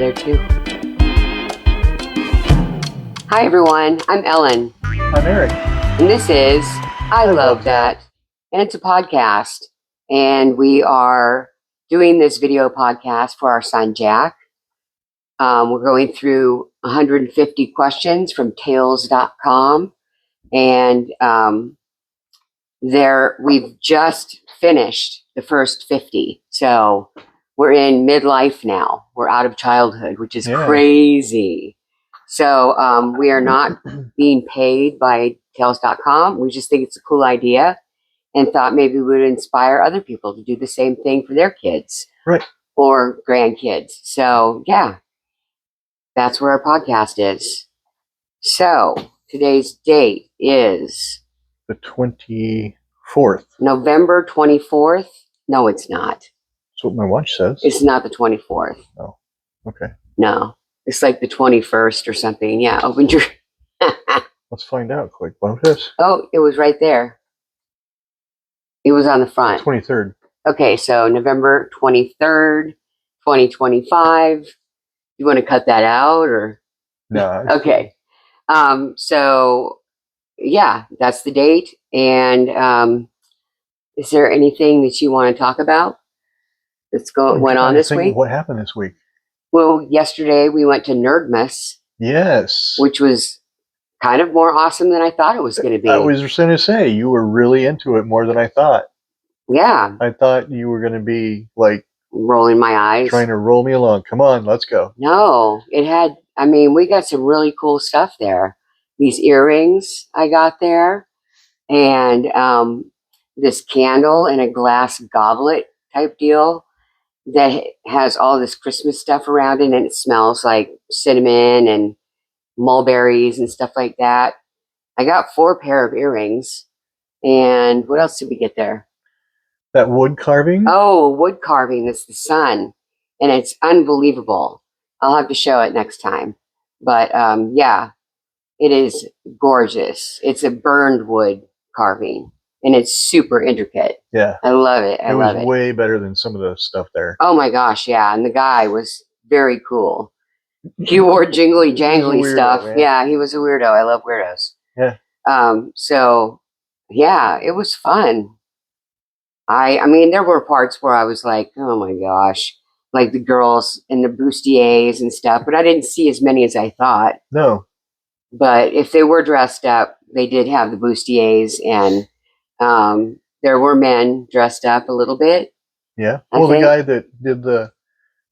there too. Hi everyone, I'm Ellen. I'm Eric. And this is I Love That. And it's a podcast. And we are doing this video podcast for our son Jack. We're going through 150 questions from Tails.com. And we've just finished the first 50. So we're in midlife now. We're out of childhood, which is crazy. So we are not being paid by Tails.com. We just think it's a cool idea and thought maybe we would inspire other people to do the same thing for their kids. Right. Or grandkids. So, yeah, that's where our podcast is. So today's date is the 24th. November 24th. No, it's not. That's what my watch says. It's not the 24th. Oh, okay. No, it's like the 21st or something. Yeah, open your... Let's find out quick. What was this? Oh, it was right there. It was on the front. 23rd. Okay, so November 23rd, 2025. You want to cut that out or? No. Okay. So, yeah, that's the date. And is there anything that you want to talk about went on this week? What happened this week? Well, yesterday we went to Nerdmas. Yes. Which was kind of more awesome than I thought it was going to be. I was just going to say, you were really into it more than I thought. Yeah. I thought you were going to be like... rolling my eyes. Trying to roll me along. Come on, let's go. No, we got some really cool stuff there. These earrings I got there. And this candle in a glass goblet type deal that has all this Christmas stuff around it. And it smells like cinnamon and mulberries and stuff like that. I got 4 pair of earrings. And what else did we get there? That wood carving? Oh, wood carving. That's the sun. And it's unbelievable. I'll have to show it next time. But yeah, it is gorgeous. It's a burned wood carving. And it's super intricate. Yeah. I love it. I love it. It was way better than some of the stuff there. Oh my gosh, yeah. And the guy was very cool. He wore jingly jangly stuff. Man. Yeah, he was a weirdo. I love weirdos. Yeah. So yeah, it was fun. I mean, there were parts where I was like, oh my gosh, like the girls in the bustiers and stuff, but I didn't see as many as I thought. No. But if they were dressed up, they did have the bustiers, and there were men dressed up a little bit. Yeah. Well, the guy that did the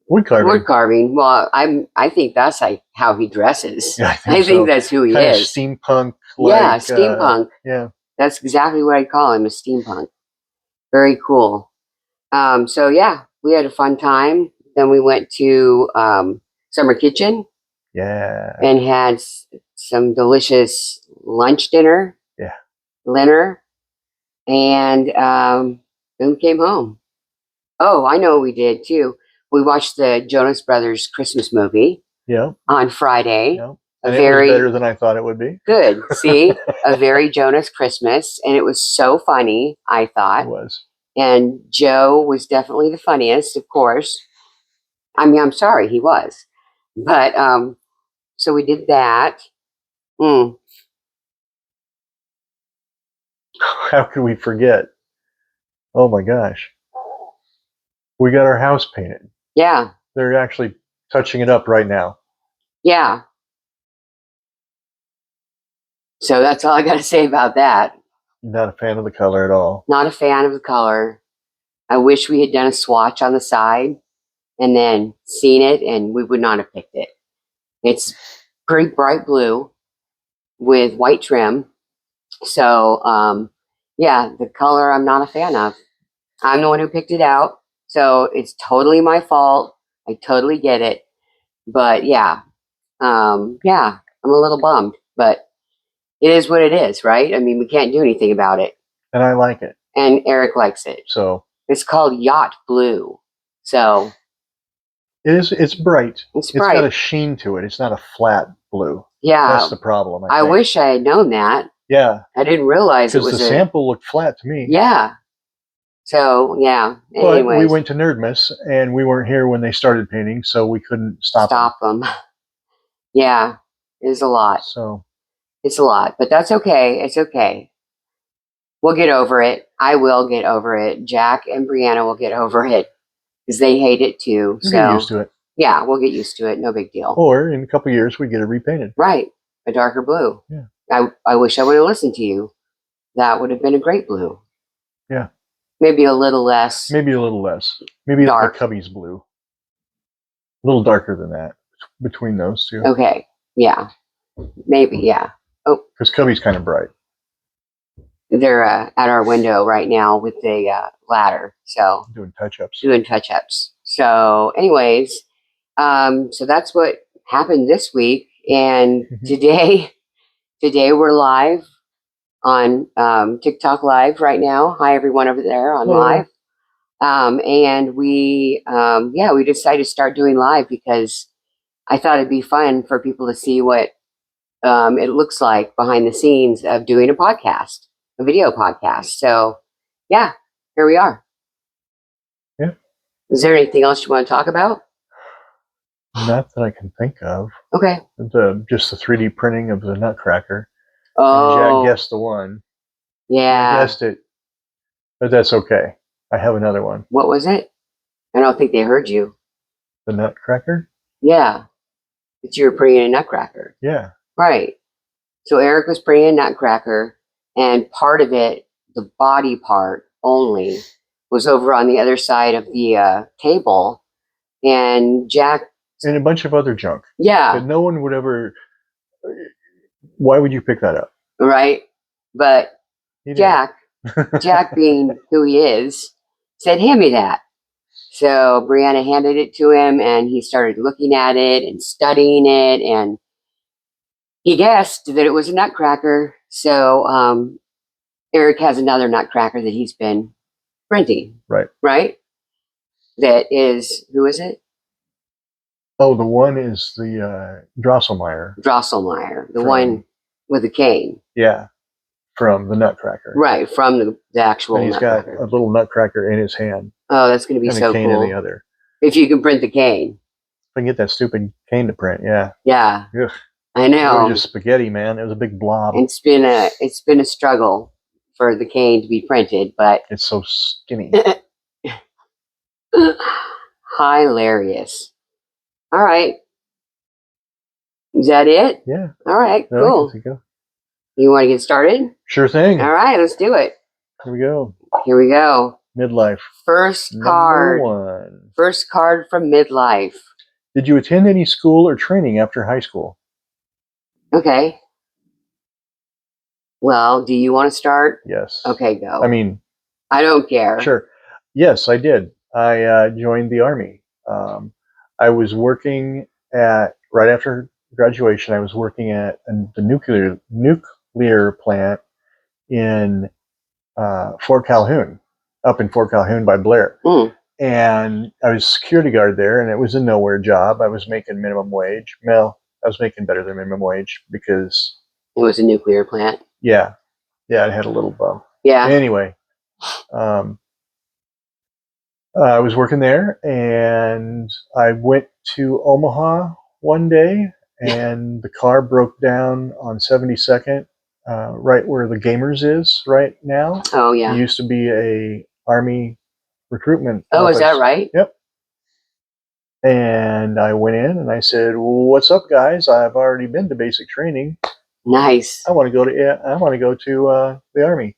wood carving. Wood carving. Well, I think that's like how he dresses. Yeah, I think that's who he is. Steampunk. Yeah, steampunk. Yeah. That's exactly what I call him, a steampunk. Very cool. So yeah, we had a fun time. Then we went to Summer Kitchen. Yeah. And had some delicious lunch dinner. Yeah. Dinner. And then we came home. Oh, I know what we did too. We watched the Jonas Brothers Christmas movie. Yeah. On Friday. Yeah. And it was better than I thought it would be. Good. See, a very Jonas Christmas. And it was so funny, I thought. It was. And Joe was definitely the funniest, of course. I mean, I'm sorry, he was. But, so we did that. How could we forget? Oh my gosh. We got our house painted. Yeah. They're actually touching it up right now. Yeah. So that's all I got to say about that. Not a fan of the color at all. Not a fan of the color. I wish we had done a swatch on the side and then seen it, and we would not have picked it. It's pretty bright blue with white trim. So, yeah, the color I'm not a fan of. I'm the one who picked it out. So it's totally my fault. I totally get it. But yeah, yeah, I'm a little bummed, but it is what it is, right? I mean, we can't do anything about it. And I like it. And Eric likes it. So it's called Yacht Blue. So it's bright. It's bright. It's got a sheen to it. It's not a flat blue. Yeah. That's the problem. I wish I had known that. Yeah. I didn't realize it was because the sample looked flat to me. Yeah. So yeah. But Anyways, we went to Nerdmas, and we weren't here when they started painting, so we couldn't stop them. Yeah, it's a lot. So It's a lot, but that's okay. It's okay. We'll get over it. I will get over it. Jack and Brianna will get over it because they hate it too. we'll get used to it. Yeah, we'll get used to it. No big deal. Or in a couple of years, we get it repainted. Right, a darker blue. Yeah. I wish I would have listened to you. That would have been a great blue. Yeah. Maybe a little less. Maybe a little less. Maybe dark. Like Cubby's blue. A little darker than that between those two. Okay. Yeah. Maybe. Yeah. Oh, because Cubby's kind of bright. They're at our window right now with the ladder. So doing touch-ups. So, anyways, so that's what happened this week. And today we're live on TikTok Live right now. Hi, everyone over there on live. And we decided to start doing live because I thought it'd be fun for people to see what it looks like behind the scenes of doing a podcast, a video podcast. So, yeah, here we are. Yeah. Is there anything else you want to talk about? Not that I can think of. Okay. Just the 3D printing of the Nutcracker. Oh. And Jack guessed the one. Yeah. He guessed it. But that's okay. I have another one. What was it? I don't think they heard you. The Nutcracker? Yeah. But you were printing a Nutcracker. Yeah. Right. So Eric was printing a Nutcracker, and part of it, the body part only, was over on the other side of the table. And Jack... And a bunch of other junk. Yeah. But no one would ever... Why would you pick that up? Right. But Jack, being who he is, said, hand me that. So Brianna handed it to him, and he started looking at it and studying it, and he guessed that it was a Nutcracker. So Eric has another Nutcracker that he's been printing. Right. Right? That is, who is it? Oh, the one is the Drosselmeyer. The one with the cane. Yeah, from the Nutcracker. Right, from the actual and he's Nutcracker. Got a little Nutcracker in his hand. Oh, that's going to be so cool. And a cane in the other. If you can print the cane. If I can get that stupid cane to print, yeah. Yeah. Ugh. I know. It was just spaghetti, man. It was a big blob. It's been a struggle for the cane to be printed, but it's so skinny. Hilarious. All right. Is that it? Yeah. All right, cool. You want to get started? Sure thing. All right, let's do it. Here we go. Midlife. First card. Number 1. First card from Midlife. Did you attend any school or training after high school? Okay. Well, do you want to start? Yes. Okay, go. I mean, I don't care. Sure. Yes, I did. I joined the Army. I was working right after graduation, I was working at the nuclear plant in Fort Calhoun, up in Fort Calhoun by Blair. And I was security guard there, and it was a nowhere job. I was making minimum wage. Well, I was making better than minimum wage because... It was a nuclear plant. Yeah. Yeah, it had a little bump. Yeah. Anyway, I was working there, and I went to Omaha one day, and the car broke down on 72nd, right where the Gamers is right now. Oh, yeah. It used to be a Army recruitment office. Is that right? Yep. And I went in, and I said, well, what's up, guys? I've already been to basic training. Nice. I want to go to the Army.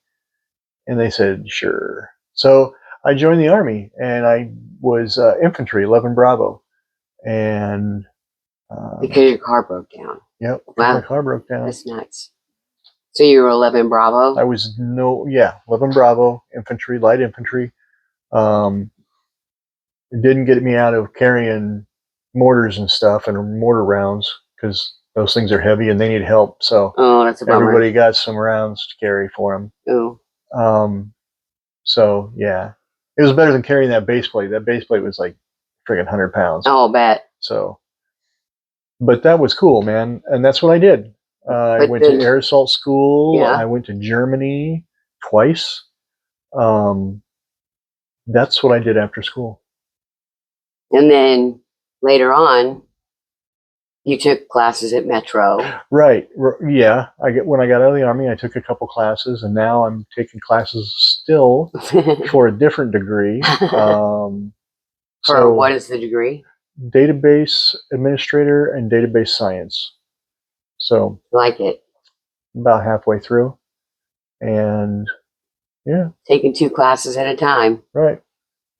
And they said, sure. So I joined the Army, and I was infantry, 11 Bravo. And because your car broke down. Yep. Wow. My car broke down. That's nuts. So you were 11 Bravo? I was 11 Bravo, infantry, light infantry. It didn't get me out of carrying mortars and stuff and mortar rounds because those things are heavy and they need help. So that's a bummer. Everybody got some rounds to carry for them. Oh. So yeah, it was better than carrying that base plate. That base plate was like friggin' 100 pounds. Oh, I'll bet. So, but that was cool, man. And that's what I did. I went to air assault school. Yeah. I went to Germany twice. That's what I did after school. And then later on, you took classes at Metro. Right. Yeah. When I got out of the Army, I took a couple classes, and now I'm taking classes still for a different degree. For what is the degree? Database administrator and database science. So Like it. about halfway through. And yeah. Taking 2 classes at a time. Right.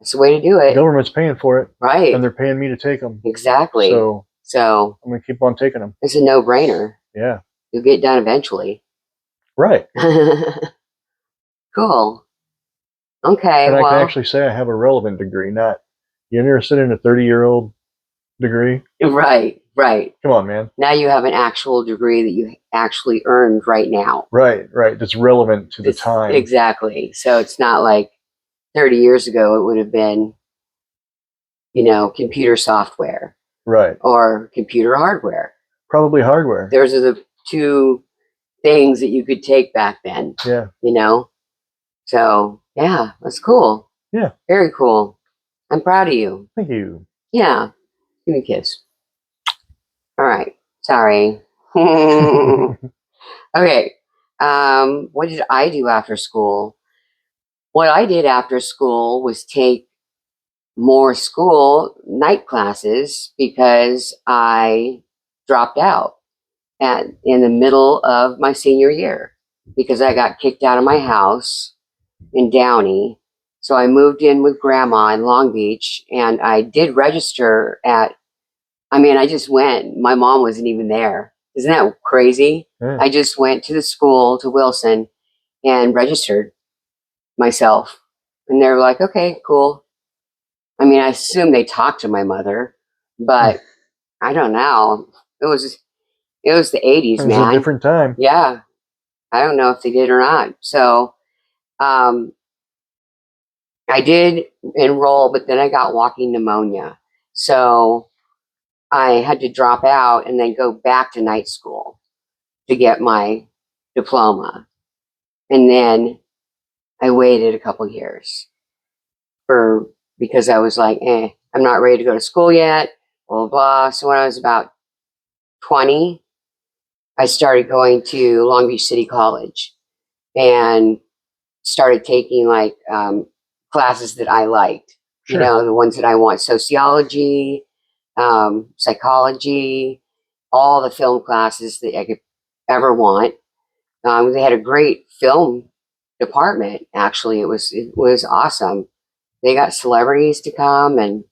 That's the way to do it. The government's paying for it. Right. And they're paying me to take them. Exactly. So I'm going to keep on taking them. It's a no-brainer. Yeah. You'll get done eventually. Right. Cool. Okay. And I can actually say I have a relevant degree, not you interested in a 30-year-old degree? Right. Come on, man. Now you have an actual degree that you actually earned right now. Right. That's relevant to the time. Exactly. So it's not like 30 years ago it would have been, computer software. Right. Or computer hardware. Probably hardware. Those are the 2 things that you could take back then. Yeah. So, yeah, that's cool. Yeah. Very cool. I'm proud of you. Thank you. Yeah. Give me a kiss. All right. Sorry. Okay. What did I do after school? What I did after school was take more school night classes because I dropped out in the middle of my senior year because I got kicked out of my house in Downey. So I moved in with Grandma in Long Beach, and I did register I just went. My mom wasn't even there. Isn't that crazy? Yeah. I just went to the school, to Wilson, and registered myself. And they were like, okay, cool. I assume they talked to my mother, but I don't know. It was the 80s, man. It was a different time. Yeah. I don't know if they did or not. So I did enroll, but then I got walking pneumonia. So I had to drop out and then go back to night school to get my diploma. And then I waited a couple years because I was like, I'm not ready to go to school yet, blah, blah, blah. So when I was about 20, I started going to Long Beach City College and started taking classes that I liked, Sure. the ones that I want, sociology, psychology, all the film classes that I could ever want. They had a great film department. Actually, it was awesome. They got celebrities to come, and it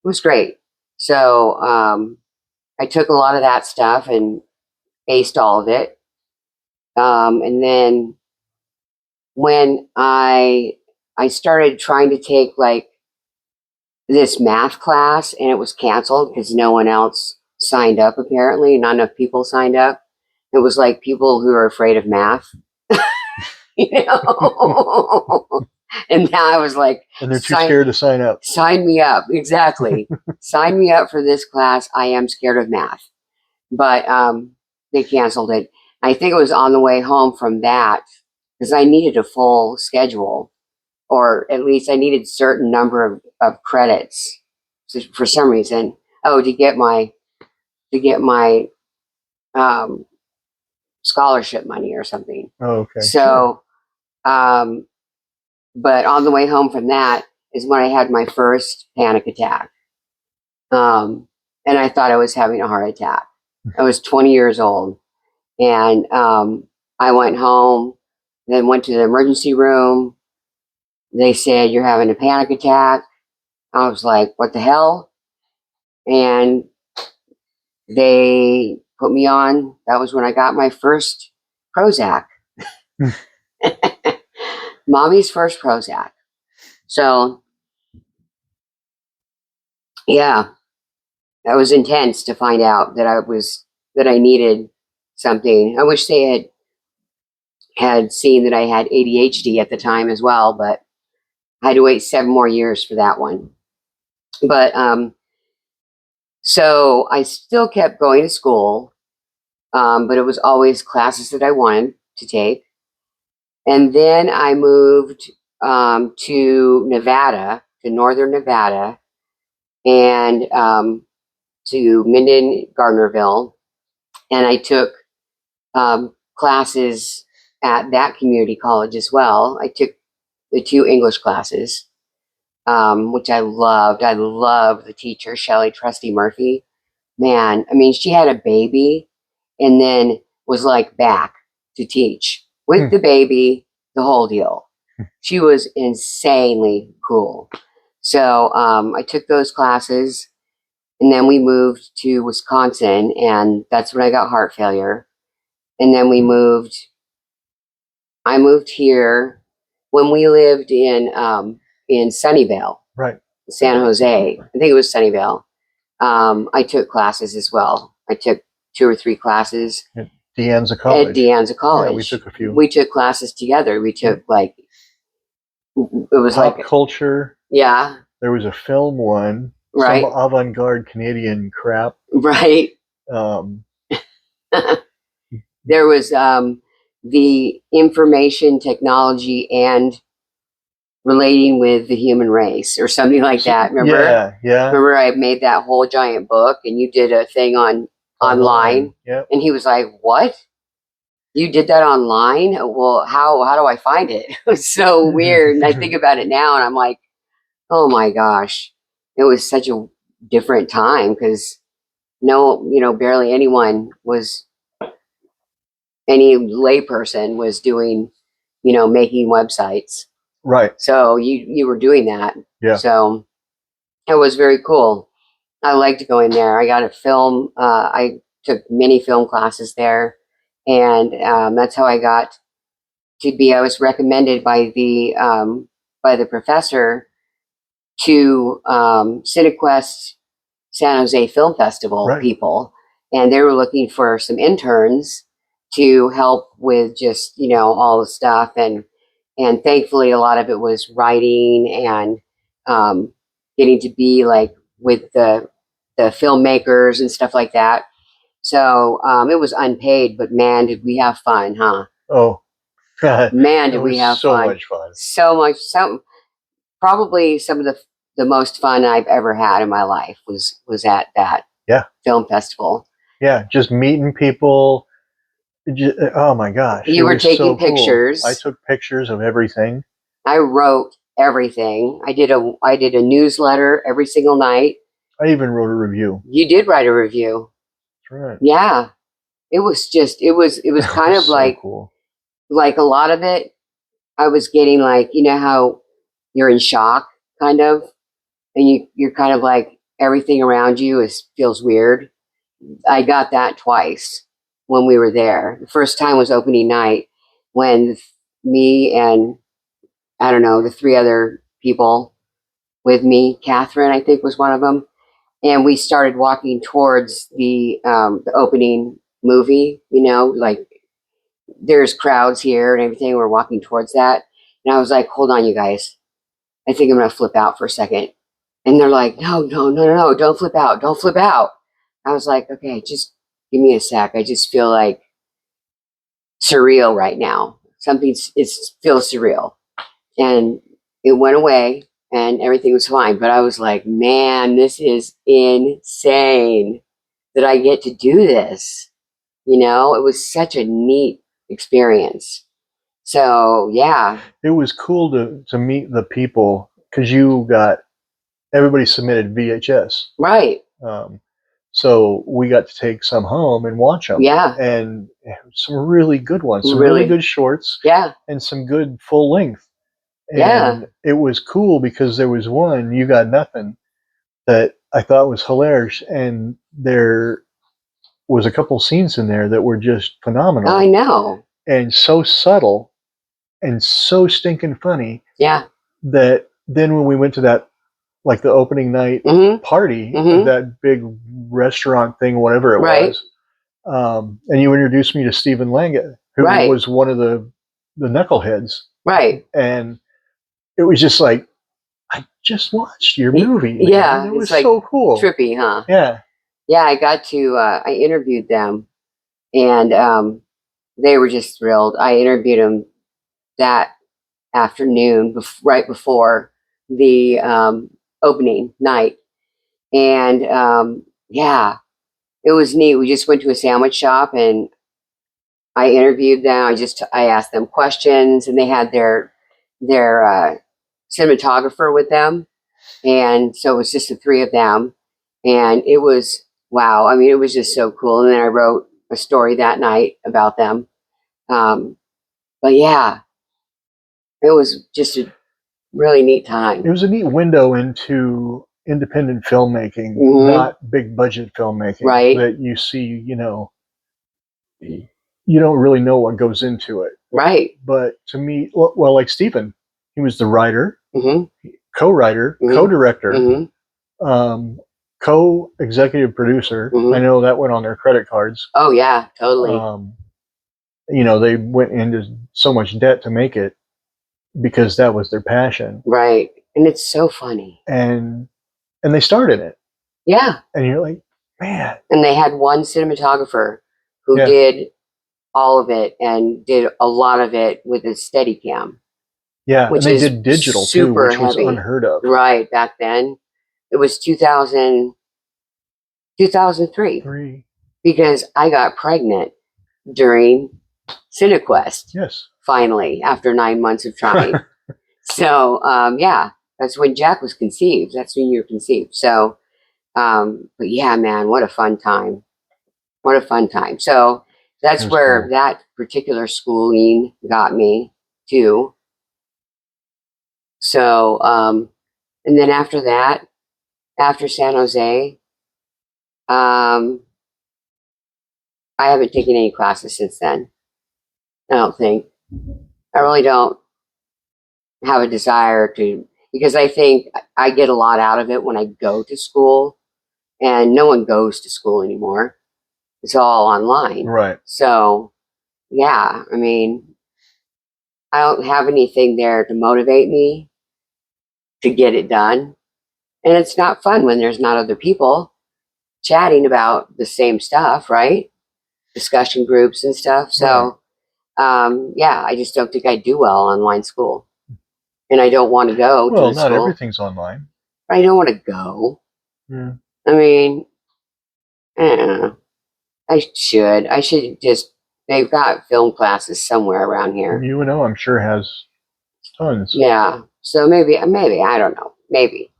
was great. So I took a lot of that stuff and aced all of it. And then when I started trying to take this math class, and it was canceled because no one else signed up. Apparently, not enough people signed up. It was like people who are afraid of math, And now I was like, and they're too scared to sign up. Sign me up. Exactly. Sign me up for this class. I am scared of math. But they canceled it. I think it was on the way home from that because I needed a full schedule, or at least I needed a certain number of credits for some reason. Oh, to get my scholarship money or something. Oh, okay. So, but on the way home from that is when I had my first panic attack. And I thought I was having a heart attack. I was 20 years old. And I went home, then went to the emergency room. They said, you're having a panic attack. I was like, what the hell? And they put me on. That was when I got my first Prozac. Mommy's first Prozac. So, yeah, that was intense to find out that I needed something. I wish they had seen that I had ADHD at the time as well, but I had to wait 7 more years for that one. But so I still kept going to school, but it was always classes that I wanted to take. And then I moved to Nevada, to northern Nevada, and to Minden, Gardnerville, and I took classes at that community college as well. I took the 2 English classes, which I loved. I loved the teacher, Shelley Trusty Murphy. Man, I mean, she had a baby and then was like back to teach with the baby, the whole deal. She was insanely cool. So I took those classes, and then we moved to Wisconsin, and that's when I got heart failure. And then I moved here when we lived in Sunnyvale, Right. San Jose. I think it was Sunnyvale. I took classes as well. I took 2 or 3 classes At De Anza College. at De Anza College. Yeah, we took a few. We took classes together. We took like, it was Pop like, culture. yeah, There was a film one. right, Some avant-garde Canadian crap. right. Um, There was the information technology and relating with the human race or something like that. Remember? Yeah, yeah. Remember I made that whole giant book and you did a thing online. Yep. And he was like, "What? You did that online? Well, how do I find it?" It was so weird. And I think about it now and I'm like, "Oh my gosh." It was such a different time because barely any layperson was doing, making websites. Right. So you were doing that. Yeah. So it was very cool. I liked going there. I got a film. I took many film classes there, and that's how I got to be. I was recommended by the professor to CineQuest San Jose Film Festival people, and they were looking for some interns to help with just all the stuff, and thankfully a lot of it was writing and getting to be like with the filmmakers and stuff like that. So it was unpaid, but man, did we have fun, huh? Oh, man, did we have so fun? much fun. So much. Probably some of the most fun I've ever had in my life was at that film festival. Yeah, just meeting people. Oh my gosh. You were taking pictures. Cool. I took pictures of everything. I wrote everything. I did a newsletter every single night. I even wrote a review. You did write a review. That's right. Yeah. It was kind of so like cool. Like a lot of it I was getting like, how you're in shock kind of, and you're kind of like everything around you feels weird. I got that twice when we were there. The first time was opening night when me and I don't know, the 3 other people with me, Catherine, I think was one of them, and we started walking towards the opening movie. Like there's crowds here and everything. We're walking towards that, and I was like, "Hold on, you guys. I think I'm gonna flip out for a second." And they're like, "No, no, no, no, no! Don't flip out! Don't flip out!" I was like, "Okay, just give me a sec. I just feel like surreal right now. It feels surreal." And it went away and everything was fine. But I was like, "Man, this is insane that I get to do this." It was such a neat experience. So yeah. It was cool to meet the people because everybody submitted VHS. Right. So we got to take some home and watch them. Yeah. And some really good ones, some Really? really good shorts. Yeah. And some good full length. And Yeah. it was cool because there was one, You Got Nothing, that I thought was hilarious. And there was a couple scenes in there that were just phenomenal. I know. And so subtle and so stinking funny. Yeah. That then when we went to that, like the opening night party, that big restaurant thing, whatever it was, and you introduced me to Stephen Langett, who was one of the knuckleheads. Right. And it was just like, I just watched your movie. Man. Yeah. It was like so cool. Trippy, huh? Yeah. Yeah, I got to, I interviewed them and they were just thrilled. I interviewed them that afternoon, right before the opening night. And yeah, it was neat. We just went to a sandwich shop and I interviewed them. I asked them questions, and they had their cinematographer with them, and so it was just the three of them, and it was wow. I mean, it was just so cool. And then I wrote a story that night about them. But yeah, it was just a really neat time. It was a neat window into independent filmmaking, not big budget filmmaking, right? That you see, you don't really know what goes into it, right? But to me, well, like Stephen, he was the writer, co-writer, co-director, co-executive producer. I know that went on their credit cards. Oh yeah, totally. They went into so much debt to make it because that was their passion. Right. And it's so funny. And they started it. Yeah. And you're like, man. And they had one cinematographer who did all of it and did a lot of it with a Steadicam. Yeah, which and they did digital too, which was unheard of. Right, back then. It was 2003. Because I got pregnant during CineQuest. Yes. Finally, after 9 months of trying. So, yeah, that's when Jack was conceived. That's when you were conceived. So, but yeah, man, what a fun time. What a fun time. So that's where that particular schooling got me too. So, and then after that, after San Jose, I haven't taken any classes since then. I don't think. I really don't have a desire to, because I think I get a lot out of it when I go to school, and no one goes to school anymore. It's all online. Right. So, yeah, I mean, I don't have anything there to motivate me to get it done. And it's not fun when there's not other people chatting about the same stuff, right? Discussion groups and stuff. So, yeah, I just don't think I do well online school. And I don't want to go to school. Well, not school. Everything's online. I don't want to go. Yeah. I mean, I should just, they've got film classes somewhere around here. UNO, I'm sure, has tons. Yeah. So maybe, I don't know, maybe.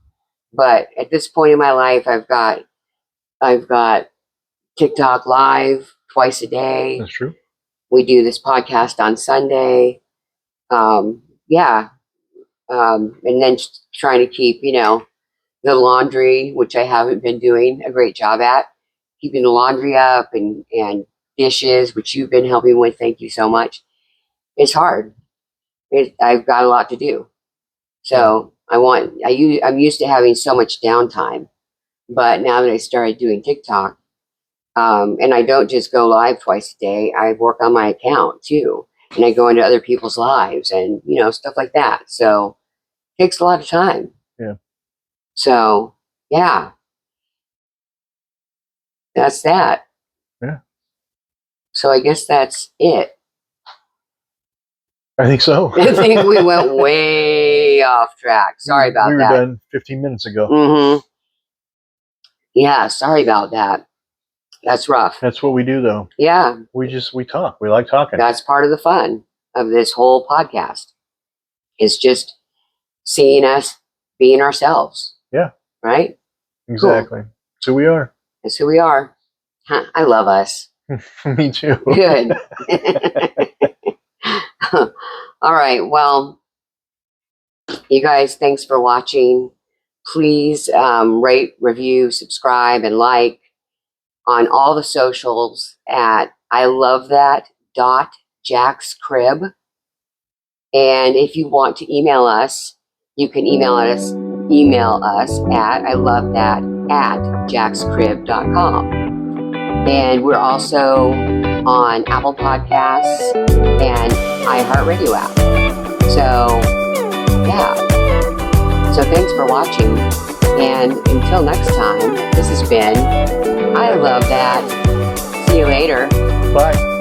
But at this point in my life, I've got TikTok live twice a day. That's true. We do this podcast on Sunday. Yeah. And then trying to keep, the laundry, which I haven't been doing a great job at, keeping the laundry up and dishes, which you've been helping with. Thank you so much. It's hard. I've got a lot to do. So I'm used to having so much downtime, but now that I started doing TikTok, and I don't just go live twice a day, I work on my account too. And I go into other people's lives and, stuff like that. So it takes a lot of time. Yeah. So, yeah. That's that. Yeah. So I guess that's it. I think so. I think we went way off track. Sorry about that. We were done 15 minutes ago. Mm-hmm. Yeah, sorry about that. That's rough. That's what we do, though. Yeah. We talk. We like talking. That's part of the fun of this whole podcast. It's just seeing us being ourselves. Yeah. Right? Exactly. Cool. So we are. That's who we are. Huh, I love us. Me too. Good. All right. Well, you guys, thanks for watching. Please rate, review, subscribe, and like on all the socials at ilovethat.jackscrib. And if you want to email us, you can email us at ilovethat@jackscrib.com. And we're also on Apple Podcasts and iHeartRadio app. So, yeah. So thanks for watching. And until next time, this has been I Love That. See you later. Bye.